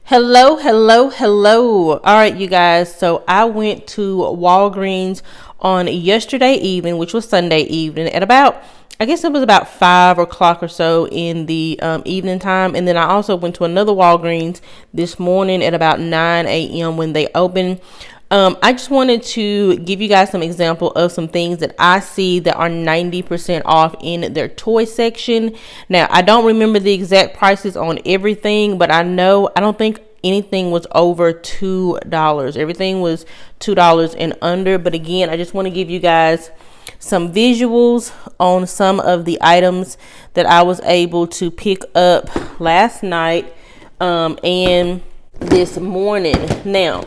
Hello, hello, hello. All right, you guys. So I went to Walgreens on yesterday evening, which was Sunday evening, at about, I guess it was about 5 o'clock or so in the evening time. And then I also went to another Walgreens this morning at about 9 a.m. when they opened. I just wanted to give you guys some example of some things that I see that are 90% off in their toy section. Now, I don't remember the exact prices on everything, but I don't think anything was over $2. Everything was $2 and under. But again, I just want to give you guys some visuals on some of the items that I was able to pick up last night and this morning. Now,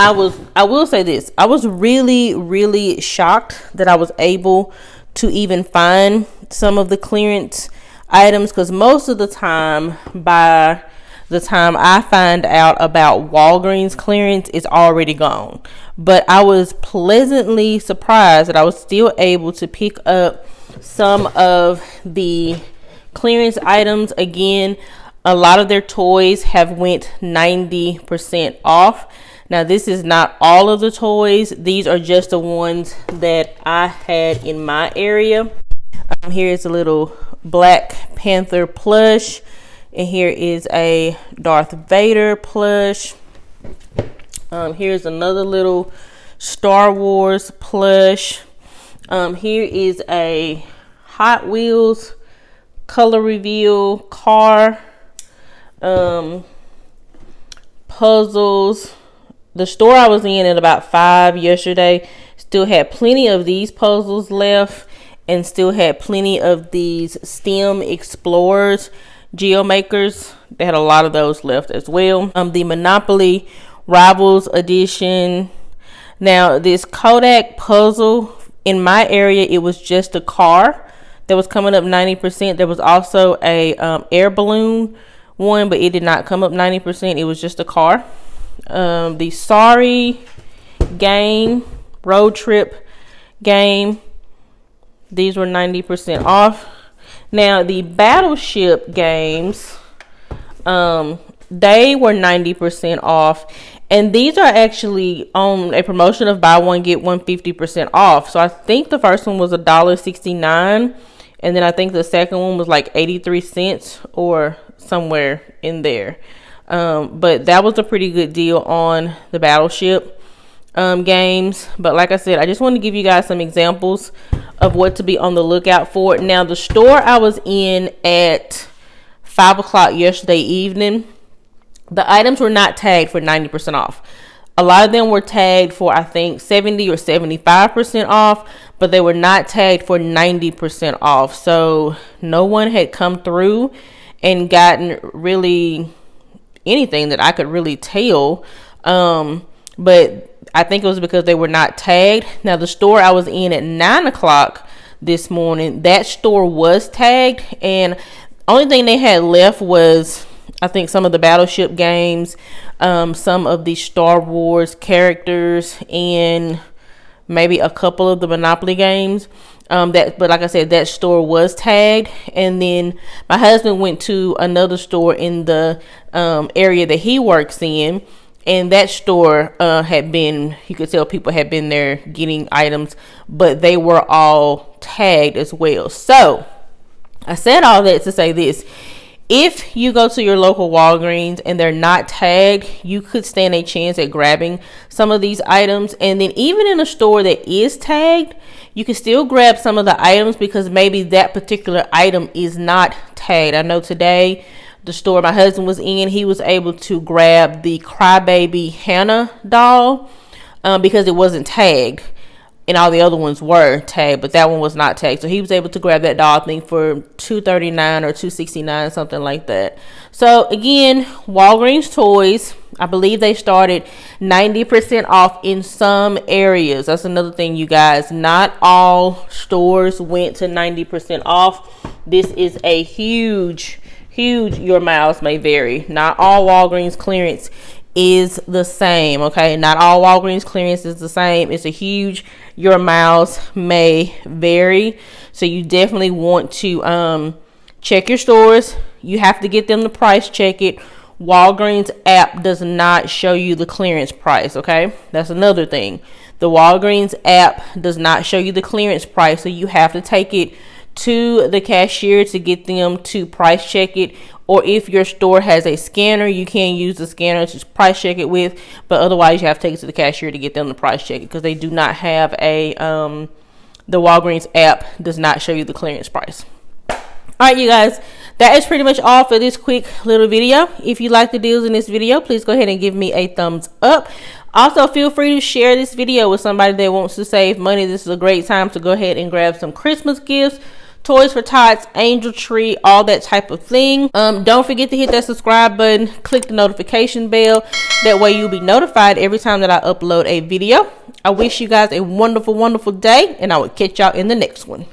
I will say this. I was really, really shocked that I was able to even find some of the clearance items, because most of the time, by the time I find out about Walgreens clearance, it's already gone. But I was pleasantly surprised that I was still able to pick up some of the clearance items. Again, a lot of their toys have went 90% off. Now, this is not all of the toys. These are just the ones that I had in my area. Here's a little Black Panther plush. And here is a Darth Vader plush. Here's another little Star Wars plush. Here is a Hot Wheels color reveal car. Puzzles. The store I was in at about 5 yesterday still had plenty of these puzzles left, and still had plenty of these STEM Explorers Geomakers. They had a lot of those left as well. The Monopoly Rivals Edition. Now, this Kodak puzzle, in my area, it was just a car that was coming up 90%. There was also a air balloon one, but it did not come up 90%. It was just a car. The Sorry game, road trip game, these were 90% off. Now, the Battleship games, they were 90% off, and these are actually on a promotion of buy one get one 50% off. So I think the first one was $1.69, and then I think the second one was like 83 cents or somewhere in there. But that was a pretty good deal on the Battleship games. But like I said, I just want to give you guys some examples of what to be on the lookout for. Now, the store I was in at 5 o'clock yesterday evening, the items were not tagged for 90% off. A lot of them were tagged for, I think, 70 or 75% off, but they were not tagged for 90% off. So no one had come through and gotten really anything that I could really tell. But I think it was because they were not tagged. Now, the store I was in at 9 o'clock this morning, that store was tagged, and only thing they had left was, I think, some of the Battleship games, some of the Star Wars characters, and maybe a couple of the Monopoly games. But like I said, that store was tagged. And then my husband went to another store in the area that he works in, and that store had been, you could tell people had been there getting items, but they were all tagged as well. So I said all that to say this: if you go to your local Walgreens and they're not tagged, you could stand a chance at grabbing some of these items. And then even in a store that is tagged, you can still grab some of the items because maybe that particular item is not tagged. I know today, the store my husband was in, he was able to grab the Crybaby Hannah doll because it wasn't tagged. And all the other ones were tagged, but that one was not tagged. So he was able to grab that doll, I think, for $2.39 or $2.69, something like that. So again, Walgreens toys, I believe they started 90% off in some areas. That's another thing, you guys. Not all stores went to 90% off. This is a huge, your miles may vary. Not all Walgreens clearance is the same. Okay, not all Walgreens clearance is the same. It's a huge, your miles may vary. So you definitely want to check your stores. You have to get them to price check it Walgreens app does not show you the clearance price, okay? That's another thing. The Walgreens app does not show you the clearance price, so you have to take it to the cashier to get them to price check it. Or if your store has a scanner, you can use the scanner to price check it with, but otherwise you have to take it to the cashier to get them to price check it, because they do not have a the Walgreens app does not show you the clearance price. All right, you guys, that is pretty much all for this quick little video. If you like the deals in this video, please go ahead and give me a thumbs up. Also, feel free to share this video with somebody that wants to save money. This is a great time to go ahead and grab some Christmas gifts, Toys for Tots, Angel Tree, all that type of thing. Don't forget to hit that subscribe button, click the notification bell. That way you'll be notified every time that I upload a video. I wish you guys a wonderful, wonderful day, and I will catch y'all in the next one.